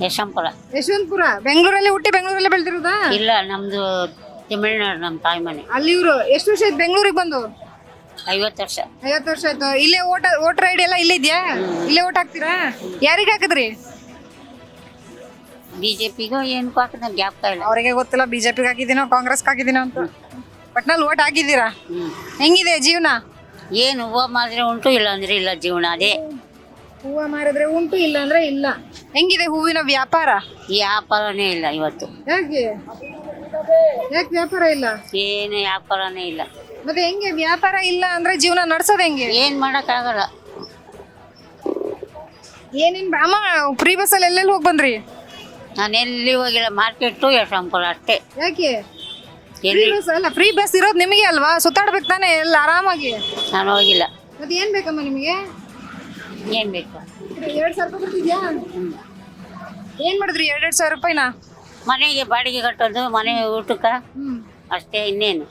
ಯಶವಂತಪುರ. ಯಶವಂತಪುರ. ಬೆಂಗಳೂರಲ್ಲಿ ಹುಟ್ಟಿ ಬೆಂಗಳೂರಲ್ಲೇ ಬೆಳೆದಿರೋದಾ? ಇಲ್ಲ, ನಮ್ದು ತಮಿಳ್ನಾಡು, ನಮ್ಮ ತಾಯಿ ಮನೆ. ಅಲ್ಲಿ ಇವರು ಎಷ್ಟು ವರ್ಷ ಆಯ್ತು ಬೆಂಗಳೂರಿಗೆ ಬಂದು? 50 ವರ್ಷ. 50 ವರ್ಷ ಆಯ್ತು. ಇಲ್ಲೇ ವೋಟರ್ ಐಡಿ ಎಲ್ಲ ಇಲ್ಲೇ ಇದೆಯಾ? ಇಲ್ಲೇ ಓಟ್ ಹಾಕ್ತೀರಾ? ಯಾರಿಗೆ ಹಾಕಿದ್ರಿ? ಬಿಜೆಪಿಗೂ ಏನಕ್ಕೂ ಹಾಕಿದ ಗ್ಯಾಪ್ ಇಲ್ಲ. ಅವರಿಗೆ ಗೊತ್ತಿಲ್ಲ ಬಿಜೆಪಿಗೆ ಹಾಕಿದ್ದೀನೋ ಕಾಂಗ್ರೆಸ್ಗೆ ಹಾಕಿದ್ದೀನೋ ಅಂತ. ಒಟ್ನಲ್ಲಿ ಓಟ್ ಹಾಕಿದ್ದೀರಾ? ಹೆಂಗಿದೆ ಜೀವನ? ಏನು ಹೂವು ಮಾರಿದ್ರೆ ಉಂಟು, ಇಲ್ಲ ಅಂದ್ರೆ ಇಲ್ಲ. ಜೀವನ ಅದೇ. ಹೂವು ಮಾರಿದ್ರೆ ಉಂಟು, ಇಲ್ಲ ಅಂದ್ರೆ ಇಲ್ಲ. ಹೆಂಗಿದೆ ಹೂವಿನ ವ್ಯಾಪಾರ? ವ್ಯಾಪಾರನೇ ಇಲ್ಲ ಇವತ್ತು. ಯಾಕೆ ವ್ಯಾಪಾರ ಇಲ್ಲ? ಏನು ವ್ಯಾಪಾರನೇ ಇಲ್ಲ. ಮತ್ತೆ ಹೆಂಗೆ ವ್ಯಾಪಾರ ಇಲ್ಲ ಅಂದ್ರೆ ಜೀವನ ನಡ್ಸೋದು ಹೆಂಗೆ? ಏನ್ ಮಾಡಕ್ಕಾಗಲ್ಲ. ಏನೇನ್ ಅಮ್ಮ ಫ್ರೀ ಬಸ್ಸಲ್ಲಿ ಎಲ್ಲೆಲ್ಲಿ ಹೋಗಿ ಬಂದ್ರಿ? ನಾನು ಎಲ್ಲಿ ಹೋಗಿಲ್ಲ, ಮಾರ್ಕೆಟು ಯಶವಂತಪುರ ಅಷ್ಟೇ. ಯಾಕೆ? ಎಲ್ಲಿ ಅಲ್ಲ, ಫ್ರೀ ಬಸ್ ಇರೋದು ನಿಮಗೆ ಅಲ್ವಾ? ಸುತ್ತಾಡ್ಬೇಕು ತಾನೆ ಎಲ್ಲ ಆರಾಮಾಗಿ. ನಾನು ಹೋಗಿಲ್ಲ. ಮತ್ತೆ ಏನ್ ಬೇಕಮ್ಮ ನಿಮಗೆ? ಏನ್ ಬೇಕು? 2,000 ರೂಪಾಯಿ ಕೊಡ್ತಿದ್ಯಾ? ಏನ್ ಮಾಡಿದ್ರಿ 2,000 ರೂಪಾಯಿನ? ಮನೆಗೆ ಬಾಡಿಗೆ ಕಟ್ಟೋದು, ಮನೆ ಊಟಕ್ಕ ಅಷ್ಟೇ, ಇನ್ನೇನು.